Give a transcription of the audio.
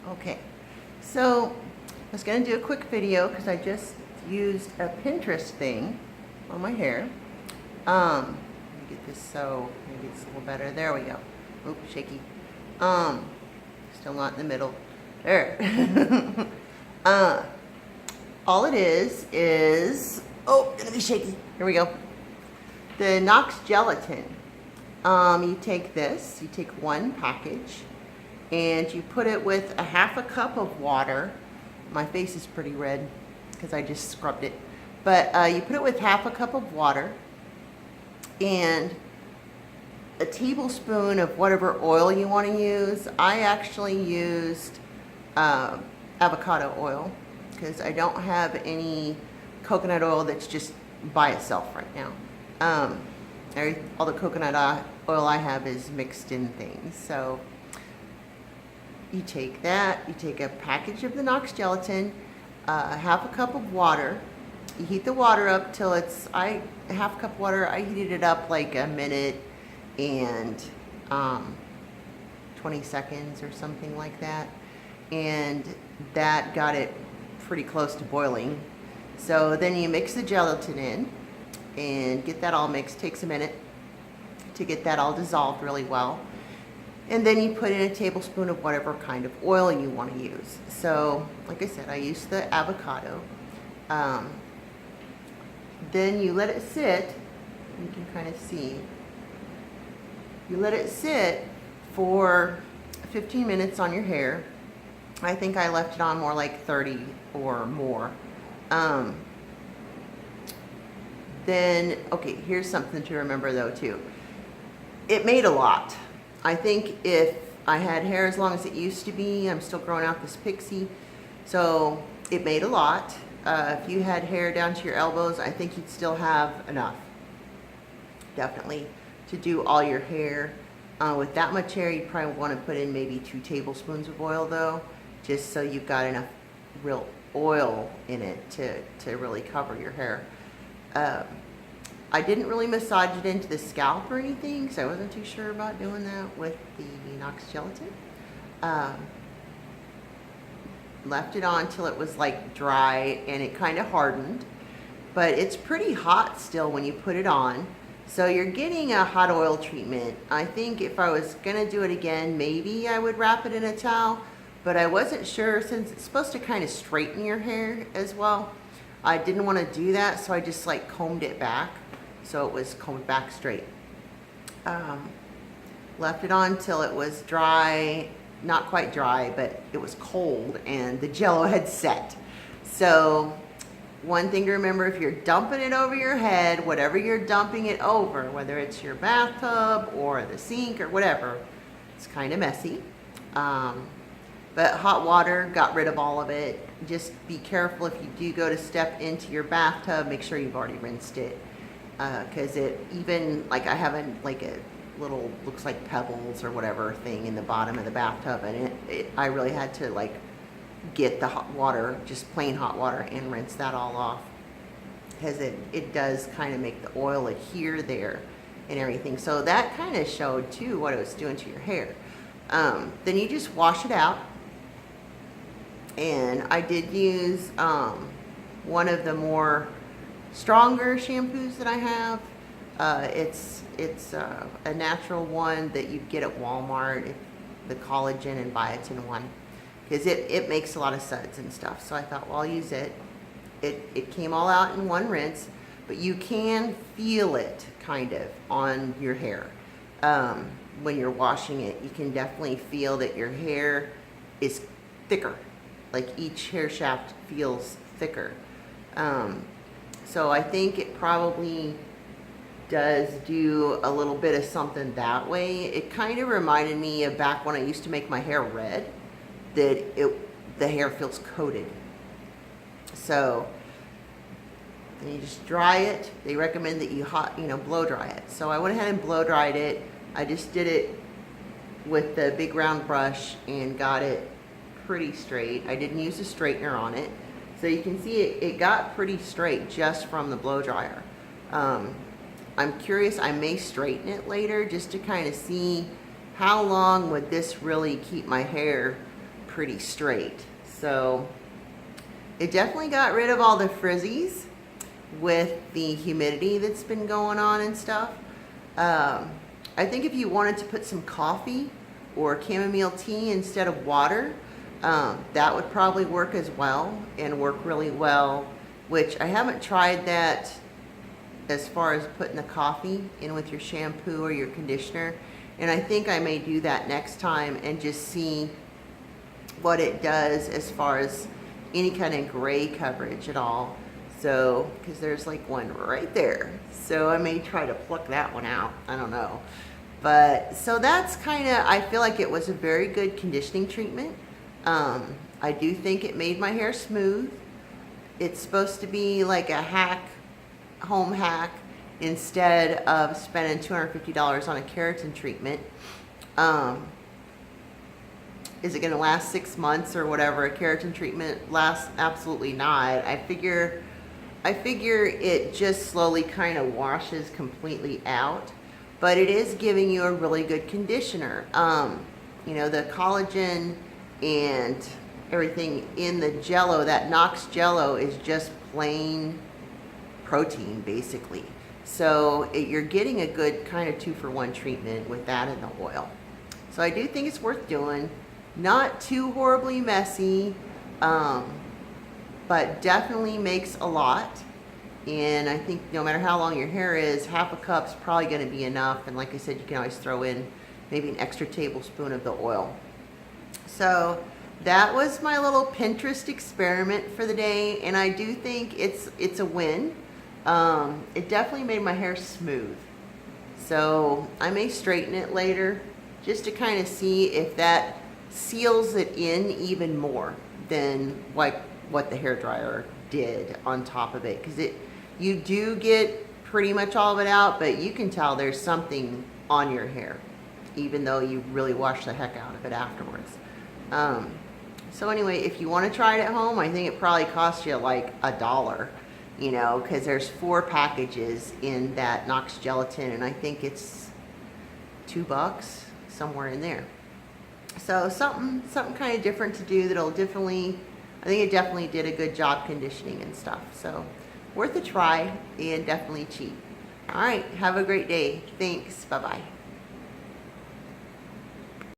Okay, so I was going to do a quick video because I just used a Pinterest thing on my hair. Let me get this so maybe it's a little better. There we go. Oops, shaky. Still not in the middle. There. All it is gonna be shaky. Here we go. The Knox Gelatin. You take this. You take one package. And you put it with a half a cup of water. My face is pretty red because I just scrubbed it. But you put it with half a cup of water and a tablespoon of whatever oil you want to use. I actually used avocado oil because I don't have any coconut oil that's just by itself right now. All the coconut oil I have is mixed in things. So you take that, you take a package of the Knox Gelatin, half a cup of water. You heat the water up till it's, half a cup of water, I heated it up like a minute and 20 seconds or something like that. And that got it pretty close to boiling. So then you mix the gelatin in and get that all mixed. Takes a minute to get that all dissolved really well. And then you put in a tablespoon of whatever kind of oil you want to use. So, like I said, I used the avocado. Then you let it sit. You can kind of see. You let it sit for 15 minutes on your hair. I think I left it on more like 30 or more. Then, okay, here's something to remember though too. It made a lot. I think if I had hair as long as it used to be, I'm still growing out this pixie, so it made a lot. If you had hair down to your elbows, I think you'd still have enough, definitely, to do all your hair. With that much hair, you'd probably want to put in maybe 2 tablespoons of oil though, just so you've got enough real oil in it to really cover your hair. I didn't really massage it into the scalp or anything, so I wasn't too sure about doing that with the Knox Gelatin. Left it on till it was like dry and it kind of hardened, but it's pretty hot still when you put it on. So you're getting a hot oil treatment. I think if I was gonna do it again, maybe I would wrap it in a towel, but I wasn't sure since it's supposed to kind of straighten your hair as well. I didn't want to do that, so I just like combed it back. So it was combed back straight. Left it on till it was dry, not quite dry, but it was cold and the jello had set. So one thing to remember, if you're dumping it over your head, whatever you're dumping it over, whether it's your bathtub or the sink or whatever, it's kind of messy. But hot water got rid of all of it. Just be careful if you do go to step into your bathtub, make sure you've already rinsed it. Because it even, like I have like a little, looks like pebbles or whatever thing in the bottom of the bathtub, and I really had to like get the hot water, just plain hot water, and rinse that all off. Because it does kind of make the oil adhere there and everything. So that kind of showed too what it was doing to your hair. Then you just wash it out. And I did use one of the more stronger shampoos that I have. It's a natural one that you get at Walmart, the collagen and biotin one, because it makes a lot of suds and stuff. So I thought, well, I'll use it. It came all out in one rinse, but you can feel it kind of on your hair. When you're washing it, you can definitely feel that your hair is thicker. Like each hair shaft feels thicker. So I think it probably does do a little bit of something that way. It kind of reminded me of back when I used to make my hair red, that the hair feels coated. So then you just dry it. They recommend that you blow dry it. So I went ahead and blow dried it. I just did it with the big round brush and got it pretty straight. I didn't use a straightener on it. So you can see it got pretty straight just from the blow dryer. I'm curious, I may straighten it later just to kind of see how long would this really keep my hair pretty straight. So it definitely got rid of all the frizzies with the humidity that's been going on and stuff. I think if you wanted to put some coffee or chamomile tea instead of water, that would probably work as well and work really well, which I haven't tried that as far as putting the coffee in with your shampoo or your conditioner. And I think I may do that next time and just see what it does as far as any kind of gray coverage at all. So, because there's like one right there. So I may try to pluck that one out. I don't know. But, so that's kind of, I feel like it was a very good conditioning treatment. I do think it made my hair smooth. It's supposed to be like a hack, home hack, instead of spending $250 on a keratin treatment. Is it going to last 6 months or whatever a keratin treatment lasts? Absolutely not. I figure it just slowly kind of washes completely out, but it is giving you a really good conditioner. You know, the collagen and everything in the Jello, that Knox Jello, is just plain protein basically. So you're getting a good kind of 2-for-1 treatment with that and the oil. So I do think it's worth doing. Not too horribly messy, but definitely makes a lot. And I think no matter how long your hair is, half a cup's probably going to be enough. And like I said, you can always throw in maybe an extra tablespoon of the oil. So that was my little Pinterest experiment for the day, and I do think it's a win. It definitely made my hair smooth. So I may straighten it later just to kind of see if that seals it in even more than like what the hairdryer did on top of it, because you do get pretty much all of it out, but you can tell there's something on your hair even though you really wash the heck out of it afterwards. So anyway, if you want to try it at home, I think it probably costs you like $1, you know, because there's 4 packages in that Knox gelatin, and I think it's $2, somewhere in there. So something kind of different to do that'll definitely, I think it definitely did a good job conditioning and stuff. So worth a try and definitely cheap. All right, have a great day. Thanks. Bye-bye.